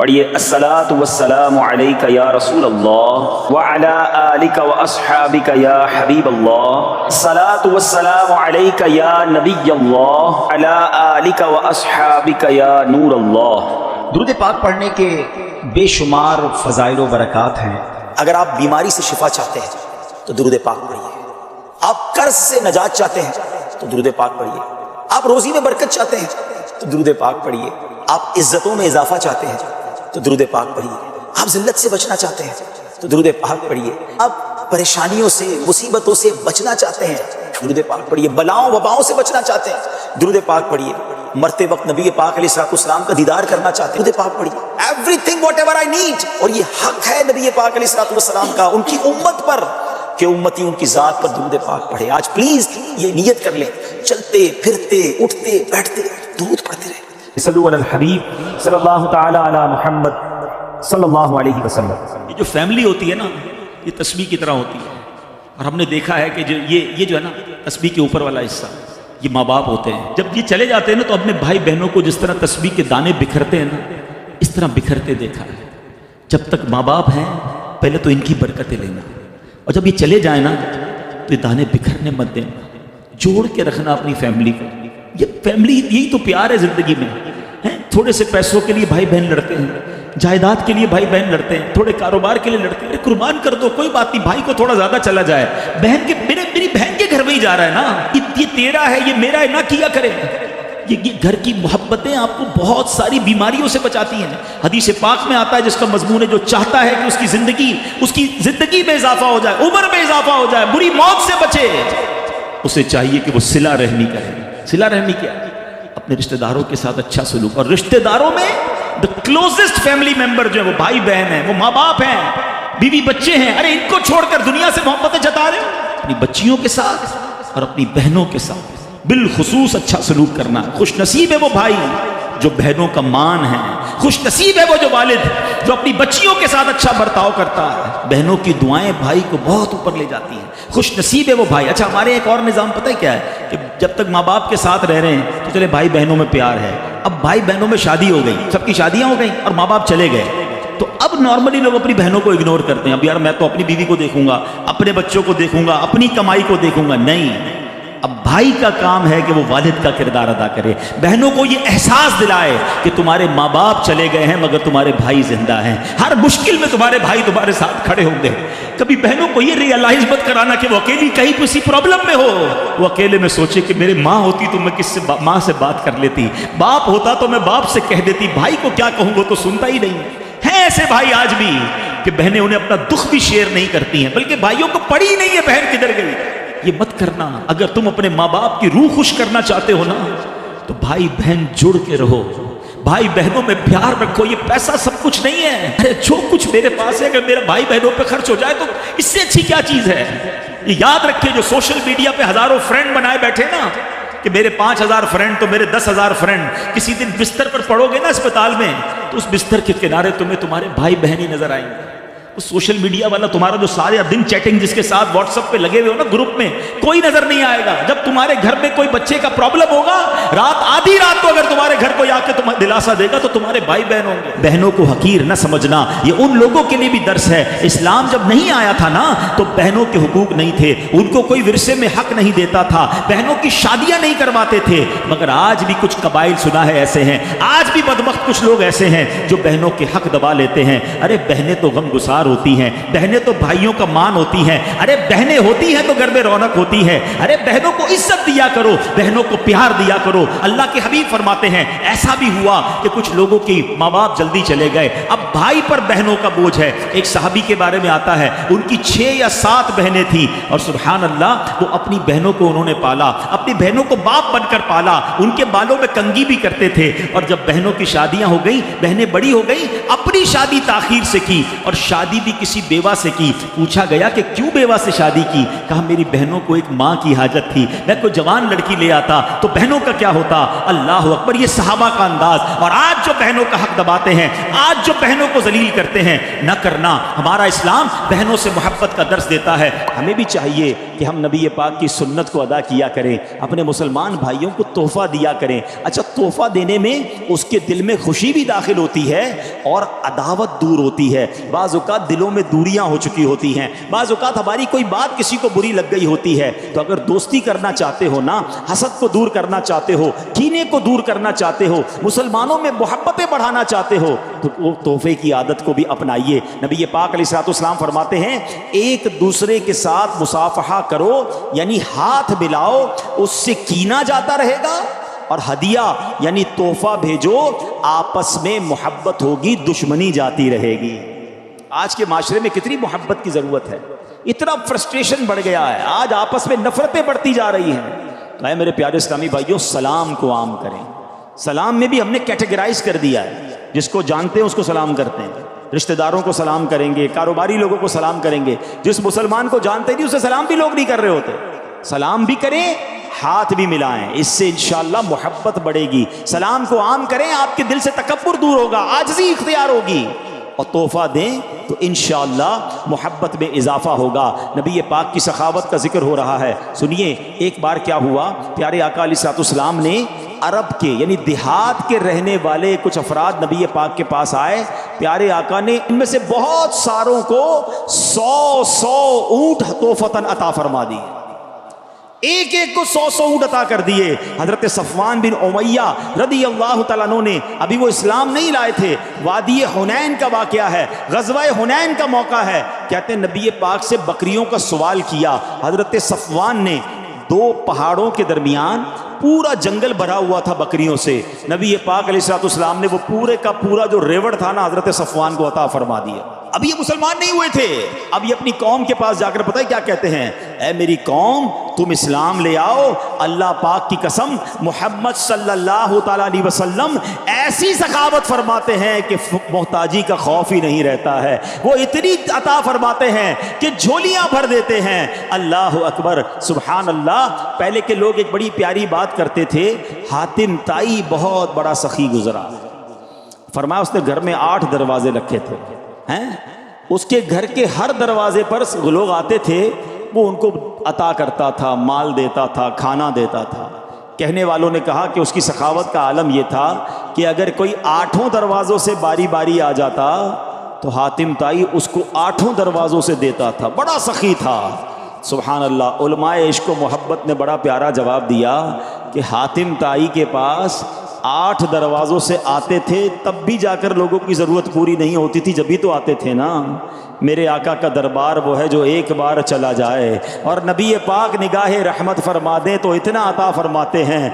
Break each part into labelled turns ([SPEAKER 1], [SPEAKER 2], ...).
[SPEAKER 1] पढ़िए अस्सलातु वस्सलामु अलैका या रसूल अल्लाह व अला आलिका व अस्हाबिका या हबीब अल्लाह। अस्सलातु वस्सलामु अलैका या नबी अल्लाह अला आलिका व अस्हाबिका या नूर अल्लाह।
[SPEAKER 2] दुरूद पाक पढ़ने के बेशुमार फ़ज़ाइल व बरक़ात हैं। अगर आप बीमारी से शिफा चाहते हैं तो दुरूद पाक पढ़िए। आप कर्ज से नजात चाहते हैं तो दुरूद पाक पढ़िए। आप रोज़ी में बरकत चाहते हैं तो दुरूद पाक पढ़िए। आप इज्जतों में इजाफा चाहते हैं तो दुरूद पाक पढ़िए। आप जिल्लत से बचना चाहते हैं तो दुरूद पाक पढ़िए। आप परेशानियों से मुसीबतों से बचना चाहते हैं दुरूद पाक पढ़िए। बलाओं वबाओं से बचना चाहते हैं दुरूद पाक पढ़िए। मरते वक्त नबी पाक अलैहिस्सलाम का दीदार करना चाहते हैं दुरूद पाक पढ़िए। एवरीथिंग व्हाटएवर आई नीड, और ये हक है नबी पाक अलैहिस्सलाम का उनकी उम्मत पर कि उम्मती उनकी जात पर दुरूद पाक पढ़े। आज प्लीज ये नियत कर लें, चलते फिरते उठते बैठते दुरूद पढ़ते रहे।
[SPEAKER 1] सल्लल्लाहु अलल हबीब सल्लल्लाहु तआला अला मुहम्मद सल्लल्लाहु अलैहि वसल्लम।
[SPEAKER 3] ये जो फैमिली होती है ना, ये तस्बीह की तरह होती है। और हमने देखा है कि ये जो है ना तस्बीह के ऊपर वाला हिस्सा, ये माँ बाप होते हैं। जब ये चले जाते हैं ना तो अपने भाई बहनों को जिस तरह तस्बीह के दाने बिखरते हैं ना, इस तरह बिखरते देखा है। जब तक माँ बाप हैं पहले तो इनकी बरकतें लेना, और जब ये चले जाए ना तो ये दाने बिखरने मत देना, जोड़ के रखना अपनी फैमिली को। ये फैमिली, यही तो प्यार है जिंदगी में। हैं थोड़े से पैसों के लिए भाई बहन लड़ते हैं, जायदाद के लिए भाई बहन लड़ते हैं, थोड़े कारोबार के लिए लड़ते हैं। अरे कुर्बान कर दो, कोई बात नहीं, भाई को थोड़ा ज्यादा चला जाए, बहन के मेरी बहन के घर में ही जा रहा है ना, ये तेरा है ये मेरा है ना किया करे। ये घर की मोहब्बतें आपको बहुत सारी बीमारियों से बचाती हैं। हदीस पाक में आता है जिसका मजमून है, जो चाहता है कि उसकी जिंदगी में इजाफा हो जाए, उम्र में इजाफा हो जाए, बुरी मौत से बचे, उसे चाहिए कि वो सिला रहमी करे। सिला रहमी क्या? अपने रिश्तेदारों के साथ अच्छा सलूक। और रिश्तेदारों में द क्लोजेस्ट फैमिली मेंबर जो है वो भाई बहन है, वो माँ बाप हैं, बीवी बच्चे हैं। अरे इनको छोड़कर दुनिया से मोहब्बतें जता रहे हो। अपनी बच्चियों के साथ और अपनी बहनों के साथ बिलखुसूस अच्छा सलूक करना। खुश नसीब है वो भाई जो बहनों का मान है, खुश नसीब है वो जो वालिद जो अपनी बच्चियों के साथ अच्छा बर्ताव करता है। बहनों की दुआएं भाई को बहुत ऊपर ले जाती हैं। खुश नसीब है वो भाई। अच्छा, हमारे एक और निज़ाम पता है क्या है कि जब तक माँ बाप के साथ रह रहे हैं तो चले भाई बहनों में प्यार है। अब भाई बहनों में शादी हो गई, सबकी शादियां हो गई और माँ बाप चले गए, तो अब नॉर्मली लोग अपनी बहनों को इग्नोर करते हैं। अब यार मैं तो अपनी बीवी को देखूंगा, अपने बच्चों को देखूंगा, अपनी कमाई को देखूंगा। नहीं, अब भाई का काम है कि वो वालिद का किरदार अदा करे, बहनों को ये एहसास दिलाए कि तुम्हारे माँ बाप चले गए हैं मगर तुम्हारे भाई जिंदा हैं। हर मुश्किल में तुम्हारे भाई तुम्हारे साथ खड़े होंगे। कभी बहनों को ये रियलाइज मत कराना कि वो अकेली कहीं किसी प्रॉब्लम में हो। वो अकेले में सोचे कि मेरी माँ होती तो मैं किससे माँ से बात कर लेती, बाप होता तो मैं बाप से कह देती, भाई को क्या कहूँगा तो सुनता ही नहीं है। ऐसे भाई आज भी कि बहनें उन्हें अपना दुख भी शेयर नहीं करती हैं, बल्कि भाइयों को पड़ी ही नहीं है बहन किधर गई। ये मत करना। अगर तुम अपने माँ बाप की रूह खुश करना चाहते हो ना तो भाई बहन जुड़ के रहो, भाई बहनों में प्यार रखो। ये पैसा सब कुछ नहीं है। अरे जो कुछ मेरे पास है अगर मेरा भाई बहनों पे खर्च हो जाए तो इससे अच्छी क्या चीज है। ये याद रखिए, जो सोशल मीडिया पे हजारों फ्रेंड बनाए बैठे ना कि मेरे 5000 फ्रेंड तो मेरे 10,000 फ्रेंड, किसी दिन बिस्तर पर पड़ोगे ना अस्पताल में तो उस बिस्तर के किनारे तुम्हें तुम्हारे भाई बहन ही नजर आएंगे। सोशल मीडिया वाला तुम्हारा जो सारे दिन चैटिंग जिसके साथ व्हाट्सएप पे लगे हुए हो ना ग्रुप में, कोई नजर नहीं आएगा। जब तुम्हारे घर में कोई बच्चे का प्रॉब्लम होगा, रात आधी रात को अगर तुम्हारे घर को आके तुम्हें दिलासा देगा तो तुम्हारे भाई बहन होंगे। बहनों को हकीर न समझना, ये उन लोगों के लिए भी दर्स है। इस्लाम जब नहीं आया था ना तो बहनों के हुकूक नहीं थे, उनको कोई विरसे में हक नहीं देता था, बहनों की शादियां नहीं करवाते थे। मगर आज भी कुछ कबाइल सुना है ऐसे हैं, आज भी बदबख्त कुछ लोग ऐसे हैं जो बहनों के हक दबा लेते हैं। अरे बहनें तो गमगुसार होती हैं, बहनें तो भाइयों का मान होती हैं। अरे बहनें होती हैं तो घर में रौनक होती है। अरे बहनों को इज्जत दिया करो, बहनों को प्यार दिया करो। अल्लाह के हबीब फरमाते हैं ऐसा भी हुआ कि कुछ लोगों की माँ बाप जल्दी चले गए, अब भाई पर बहनों का बोझ है। एक सहाबी के बारे में आता है, उनकी 6 या 7 बहनें थी और सुभान अल्लाह वो अपनी बहनों को उन्होंने पाला, अपनी बहनों को बाप बनकर पाला, उनके बालों में कंघी भी करते थे। और जब बहनों की शादियां हो गई, बहनें बड़ी हो गई, अपनी पूरी शादी ताखीर से की और शादी भी किसी बेवा से की। पूछा गया कि क्यों बेवा से शादी की? कहा मेरी बहनों को एक माँ की हाजत थी, मैं कोई जवान लड़की ले आता तो बहनों का क्या होता। अल्लाह अकबर, ये सहाबा का अंदाज। और आज जो बहनों का हक दबाते हैं, आज जो बहनों को जलील करते हैं, न करना। हमारा इस्लाम बहनों से मोहब्बत का दर्स देता है। हमें भी चाहिए कि हम नबी पाक की सुन्नत को अदा किया करें, अपने मुसलमान भाइयों को तोहफा दिया करें। अच्छा, तोहफा देने में उसके दिल में खुशी भी दाखिल होती है और अदावत दूर होती है। बाज़ औक़ात दिलों में दूरियां हो चुकी होती हैं, बाज़ औक़ात हमारी कोई बात किसी को बुरी लग गई होती है। तो अगर दोस्ती करना चाहते हो ना, हसद को दूर करना चाहते हो, कीने को दूर करना चाहते हो, मुसलमानों में मोहब्बतें बढ़ाना चाहते हो, तो वो तोहफे की आदत को भी अपनाइए। नबी पाक अलैहिस्सलाम फरमाते हैं, एक दूसरे के साथ मुसाफहा करो, यानी हाथ मिलाओ, उससे कीना जाता रहेगा, और हदिया यानी तोहफा भेजो, आपस में मोहब्बत होगी, दुश्मनी जाती रहेगी। आज के माशरे में कितनी मोहब्बत की ज़रूरत है, इतना फ्रस्ट्रेशन बढ़ गया है, आज आपस में नफरतें बढ़ती जा रही हैं। तो है मेरे प्यारे इस्लामी भाइयों, सलाम को आम करें। सलाम में भी हमने कैटेगराइज कर दिया है, जिसको जानते हैं उसको सलाम करते हैं, रिश्तेदारों को सलाम करेंगे, कारोबारी लोगों को सलाम करेंगे। जिस मुसलमान को जानते नहीं उसे सलाम भी लोग नहीं कर रहे होते। सलाम भी करें, हाथ भी मिलाएं, इससे इंशाअल्लाह मोहब्बत बढ़ेगी। सलाम को आम करें, आपके दिल से तकब्बुर दूर होगा, आजिज़ी इख्तियार होगी। और तोहफा दें तो इंशाअल्लाह मोहब्बत में इजाफा होगा। नबी पाक की सखावत का जिक्र हो रहा है। सुनिए, एक बार क्या हुआ, प्यारे आका अलैहिस्सलाम ने अरब के यानी देहात के रहने वाले कुछ अफराद नबी पाक के पास आए। प्यारे आका ने इनमें से बहुत सारों को 100 ऊँट तोहफतन अता फरमा दी, एक एक को 100 ऊँट अता कर दिए। हजरत सफ़वान बिन उमैया रदी अल्लाह तआला अन्हु ने, अभी वो इस्लाम नहीं लाए थे, वादी हुनैन का वाक़या है, ग़ज़वा हुनैन का मौका है। कहते हैं नबी पाक से बकरियों का सवाल किया। हजरत सफ़वान ने, दो पहाड़ों के दरमियान पूरा जंगल भरा हुआ था बकरियों से, नबी पाक अलैहिस्सलाम ने वो पूरे का पूरा जो रेवड़ था ना, हजरत सफ़वान को अता फरमा दिया। अब ये मुसलमान नहीं हुए थे, अब ये अपनी कौम के पास जाकर पता है क्या कहते हैं, ऐ मेरी कौम, तुम इस्लाम ले आओ। अल्लाह पाक की कसम, मोहम्मद सल्लल्लाहु तआला अलैहि वसल्लम ऐसी सखावत फरमाते हैं कि मोहताजी का खौफ ही नहीं रहता है। वो इतनी अता फरमाते हैं कि झोलियां भर देते हैं। अल्लाह अकबर, सुबहान अल्लाह। पहले के लोग एक बड़ी प्यारी बात करते थे, हातिम ताई बहुत बड़ा सखी गुजरा, फरमाया उसने घर में 8 दरवाजे रखे थे हैं, उसके घर के हर दरवाजे पर लोग आते थे, वो उनको अता करता था, माल देता था, खाना देता था। कहने वालों ने कहा कि उसकी सखावत का आलम यह था कि अगर कोई 8 दरवाज़ों से बारी बारी आ जाता तो हातिम ताई उसको 8 दरवाज़ों से देता था, बड़ा सखी था। सुभान अल्लाह। उलमाए इश्क व मोहब्बत ने बड़ा प्यारा जवाब दिया कि हातिम ताई के पास 8 दरवाज़ों से आते थे, तब भी जाकर लोगों की ज़रूरत पूरी नहीं होती थी, जब भी तो आते थे ना। मेरे आका का दरबार वो है जो एक बार चला जाए, और नबी पाक निगाहे रहमत फरमा दें तो इतना अता फरमाते हैं,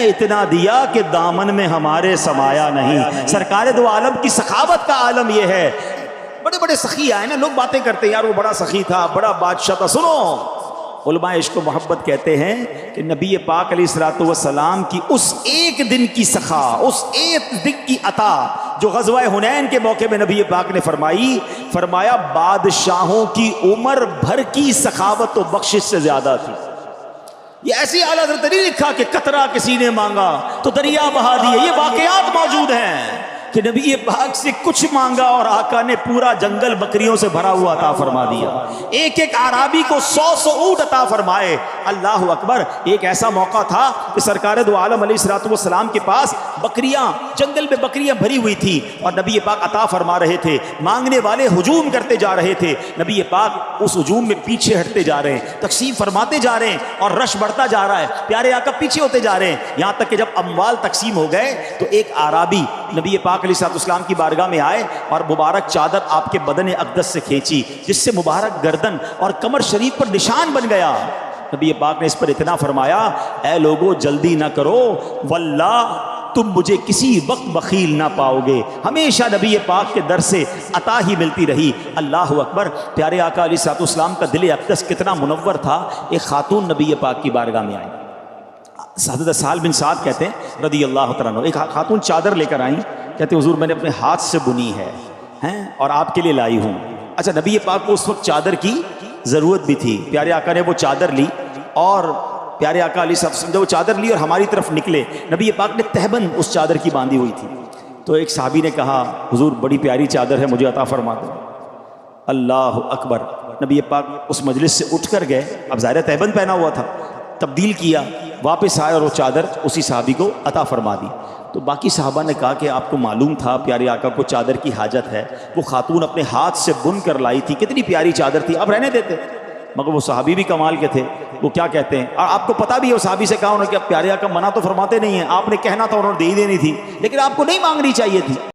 [SPEAKER 3] इतना दिया कि दामन में हमारे समाया नहीं। सरकार दो आलम की सखावत का आलम यह है। बड़े बड़े सखी आए ना, लोग बातें करते हैं यार वो बड़ा सखी था, बड़ा बादशाह था। सुनो, उलमा इश्क व मोहब्बत कहते हैं कि नबी पाक अलैहिस्सलातु वस्सलाम की उस एक दिन की सखा, उस एक दिन की अता जो ग़ज़वा हुनैन के मौके में नबी पाक ने फरमाया बादशाहों की उम्र भर की सखावत तो बख्शिश से ज़्यादा थी। ये ऐसी आला हज़रत नहीं लिखा कि कतरा किसी ने मांगा तो दरिया बहा दिए, ये वाक़यात मौजूद हैं कि नबी पाक से कुछ मांगा और आका ने पूरा जंगल बकरियों से भरा हुआ अता फरमा दिया। एक एक आराबी को 100 ऊँट अता फरमाए। अल्लाह अकबर। एक ऐसा मौका था कि सरकार दो आलम अलैहिस्सलातु वस्सलाम के पास बकरियां, जंगल में बकरियां भरी हुई थी और नबी पाक अता फरमा रहे थे। मांगने वाले हुजूम करते जा रहे थे, नबी पाक उस हुजूम में पीछे हटते जा रहे हैं, तकसीम फरमाते जा रहे हैं और रश बढ़ता जा रहा है। प्यारे आका पीछे होते जा रहे हैं, यहाँ तक कि जब अम्वाल तकसीम हो गए तो एक आराबी नबी पाक अलैहिस्सलाम की बारगाह में आए और मुबारक चादर आपके बदन अक़दस से खींची, जिससे मुबारक गर्दन और कमर शरीफ पर निशान बन गया। नबी पाक ने इस पर इतना फरमाया, ऐ लोगो जल्दी ना करो, वल्लाह तुम मुझे किसी वक्त बखील ना पाओगे। हमेशा नबी पाक के दर से अता ही मिलती रही। अल्लाह अकबर। प्यारे आका अलैहिस्सलाम का दिल अक़दस कितना मुनव्वर था। एक खातून नबी पाक की बारगाह में आई, हज़रत साल बिन साद कहते हैं रदी अल्लाह तआला अन्हु, एक खातून चादर लेकर आई, कहते हुजूर मैंने अपने हाथ से बुनी है,
[SPEAKER 2] हैं और आपके लिए लाई हूँ। अच्छा, नबी पाक को उस वक्त चादर की ज़रूरत भी थी। प्यारे आका ने वो चादर ली और प्यारे आका जब वो चादर ली और हमारी तरफ निकले, नबी पाक ने तहबंद उस चादर की बांधी हुई थी। तो एक साहबी ने कहा, हुजूर बड़ी प्यारी चादर है, मुझे अता फरमा दो। अल्लाह अकबर। नबी पाक उस मजलिस से उठ कर गए। अब ज़ाहिर तहबंद पहना हुआ था, तब्दील किया, वापस आए और वो चादर उसी साहबी को अता फरमा दी। तो बाकी साहबा ने कहा कि आपको मालूम था प्यारे आका को चादर की हाजत है, वो खातून अपने हाथ से बुन कर लाई थी, कितनी प्यारी चादर थी, आप रहने देते। मगर वो साहबी भी कमाल के थे। वो क्या कहते हैं, और आपको पता भी है, वो साहबी से कहा उन्होंने कि अब प्यारे आका मना तो फरमाते नहीं है, आपने कहना था, उन्होंने दे ही देनी थी, लेकिन आपको नहीं मांगनी चाहिए थी।